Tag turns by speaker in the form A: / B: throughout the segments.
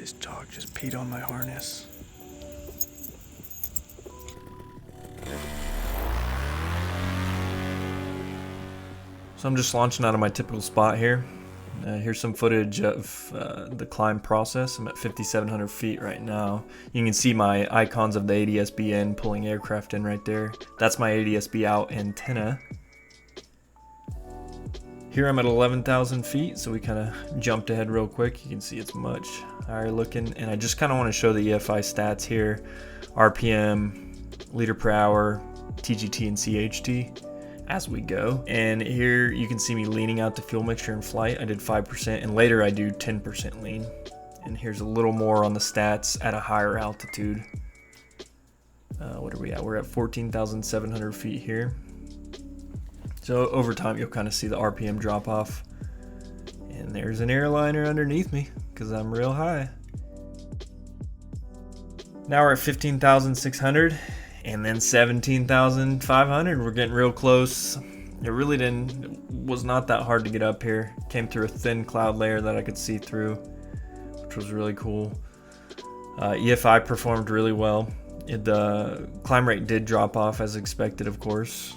A: This dog just peed on my harness. So I'm just launching out of my typical spot here. Here's some footage of the climb process. I'm at 5,700 feet right now. You can see my icons of the ADS-B in pulling aircraft in right there. That's my ADS-B out antenna. Here I'm at 11,000 feet, so we kind of jumped ahead real quick. You can see it's much higher looking, and I just kind of want to show the EFI stats here. RPM, liter per hour, TGT and CHT as we go. And here you can see me leaning out the fuel mixture in flight. I did 5%, and later I do 10% lean. And here's a little more on the stats at a higher altitude. What are we at? We're at 14,700 feet here. So over time you'll kind of see the RPM drop off. And there's an airliner underneath me because I'm real high. Now we're at 15,600 and then 17,500. We're getting real close. It really was not that hard to get up here. Came through a thin cloud layer that I could see through, which was really cool. EFI performed really well. The climb rate did drop off as expected, of course.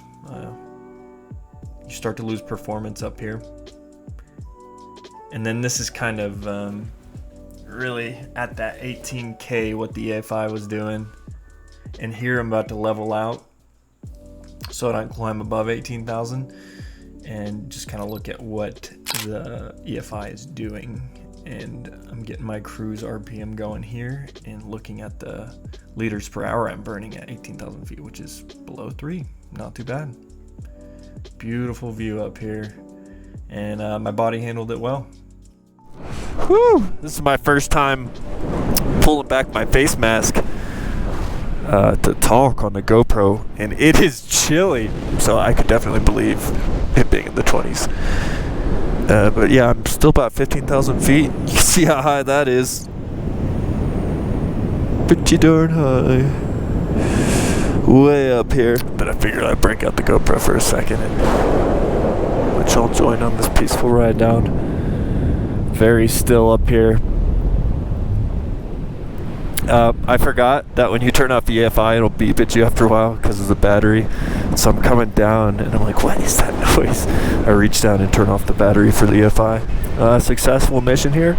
A: You start to lose performance up here. And then this is kind of really at that 18K what the EFI was doing. And here I'm about to level out so I don't climb above 18,000 and just kind of look at what the EFI is doing. And I'm getting my cruise RPM going here and looking at the liters per hour I'm burning at 18,000 feet, which is below 3. Not too bad. Beautiful view up here, and my body handled it well. Whew! This is my first time pulling back my face mask to talk on the GoPro, and it is chilly, so I could definitely believe it being in the 20s. But yeah, I'm still about 15,000 feet. You can see how high that is. Pretty darn high. Way up here. But I figured I'd break out the GoPro for a second and let y'all join on this peaceful ride down. Very still up here. I forgot that when you turn off the EFI, it'll beep at you after a while because of the battery. So I'm coming down and I'm like, what is that noise? I reach down and turn off the battery for the EFI. Successful mission here.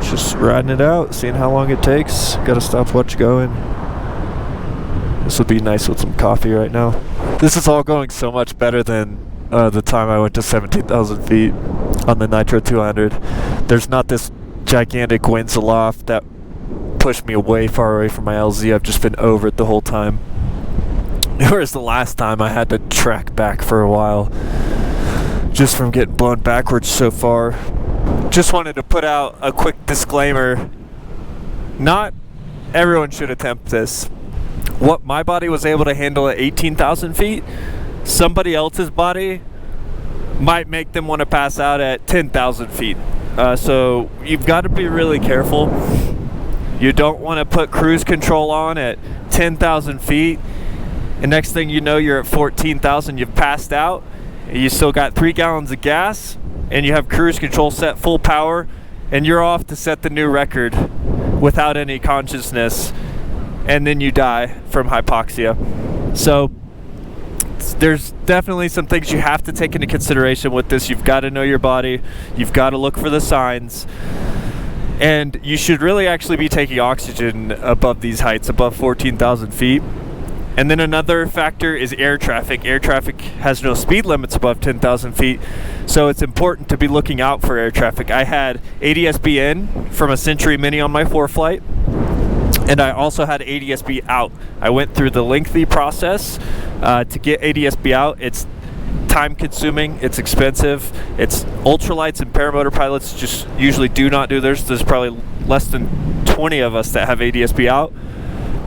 A: Just riding it out, seeing how long it takes. Gotta stopwatch going. This would be nice with some coffee right now. This is all going so much better than the time I went to 17,000 feet on the Nitro 200. There's not this gigantic winds aloft that pushed me way far away from my LZ. I've just been over it the whole time. Whereas the last time I had to track back for a while just from getting blown backwards so far. Just wanted to put out a quick disclaimer. Not everyone should attempt this. What my body was able to handle at 18,000 feet, somebody else's body might make them want to pass out at 10,000 feet. So you've got to be really careful. You don't want to put cruise control on at 10,000 feet, and next thing you know, you're at 14,000, you've passed out, and you still got 3 gallons of gas, and you have cruise control set full power, and you're off to set the new record without any consciousness. And then you die from hypoxia. So there's definitely some things you have to take into consideration with this. You've got to know your body. You've got to look for the signs. And you should really actually be taking oxygen above these heights, above 14,000 feet. And then another factor is air traffic. Air traffic has no speed limits above 10,000 feet. So it's important to be looking out for air traffic. I had ADS-B in from a Sentry Mini on my Foreflight. And I also had ADS-B out. I went through the lengthy process to get ADS-B out. It's time consuming, it's expensive. It's ultralights and paramotor pilots just usually do not do theirs. There's probably less than 20 of us that have ADS-B out.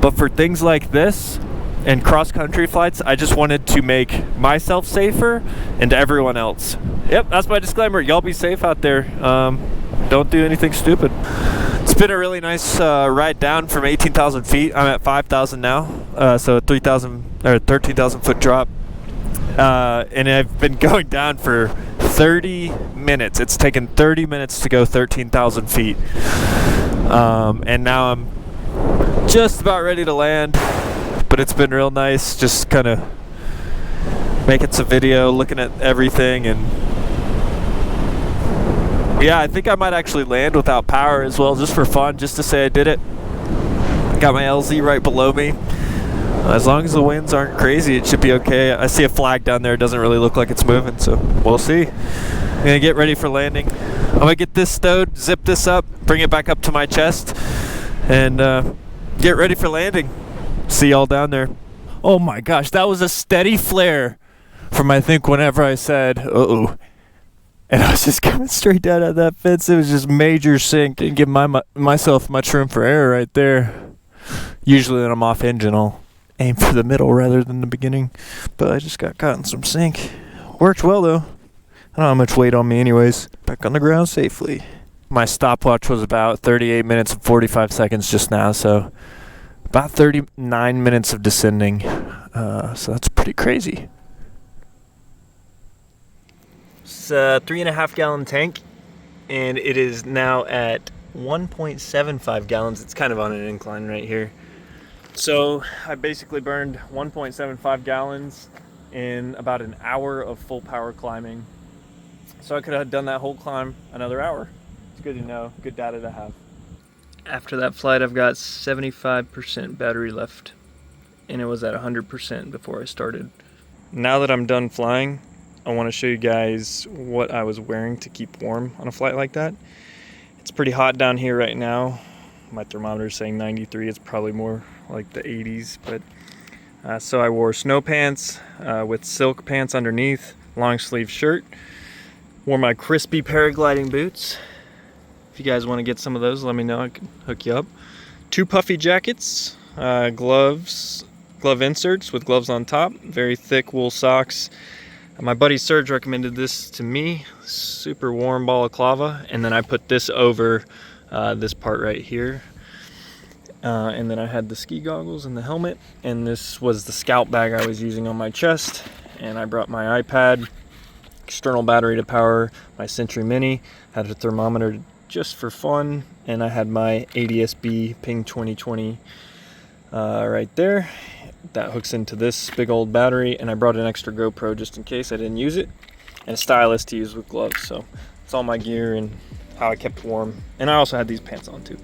A: But for things like this and cross-country flights, I just wanted to make myself safer and everyone else. Yep, that's my disclaimer. Y'all be safe out there. Don't do anything stupid. It's been a really nice ride down from 18,000 feet. I'm at 5,000 now, so 3,000 or 13,000 foot drop, and I've been going down for 30 minutes. It's taken 30 minutes to go 13,000 feet. And now I'm just about ready to land, but it's been real nice just kind of making some video, looking at everything, and yeah, I think I might actually land without power as well, just for fun, just to say I did it. Got my LZ right below me. As long as the winds aren't crazy, it should be okay. I see a flag down there. It doesn't really look like it's moving, so we'll see. I'm gonna get ready for landing. I'm gonna get this stowed, zip this up, bring it back up to my chest, and get ready for landing. See y'all down there. Oh my gosh, that was a steady flare from I think whenever I said, uh-oh. And I was just coming straight down at that fence. It was just major sink. Didn't give myself much room for error right there. Usually when I'm off engine, I'll aim for the middle rather than the beginning. But I just got caught in some sink. Worked well though. I don't have much weight on me anyways. Back on the ground safely. My stopwatch was about 38 minutes and 45 seconds just now, so about 39 minutes of descending. So that's pretty crazy. It's a 3.5 gallon tank, and it is now at 1.75 gallons. It's kind of on an incline right here. So I basically burned 1.75 gallons in about an hour of full power climbing. So I could have done that whole climb another hour. It's good to know, good data to have. After that flight, I've got 75% battery left, and it was at 100% before I started. Now that I'm done flying, I want to show you guys what I was wearing to keep warm on a flight like that. It's pretty hot down here right now. My thermometer is saying 93. It's probably more like the 80s, but so I wore snow pants with silk pants underneath, long sleeve shirt. Wore my crispy paragliding boots. If you guys want to get some of those, let me know. I can hook you up. 2 puffy jackets, gloves, glove inserts with gloves on top, very thick wool socks. My buddy Serge recommended this to me, super warm balaclava, and then I put this over this part right here. And then I had the ski goggles and the helmet, and this was the scout bag I was using on my chest, and I brought my iPad, external battery to power my Sentry Mini, had a thermometer just for fun, and I had my ADS-B Ping 2020 right there. That hooks into this big old battery, and I brought an extra GoPro just in case I didn't use it, and a stylus to use with gloves. So it's all my gear and how I kept warm. And I also had these pants on too.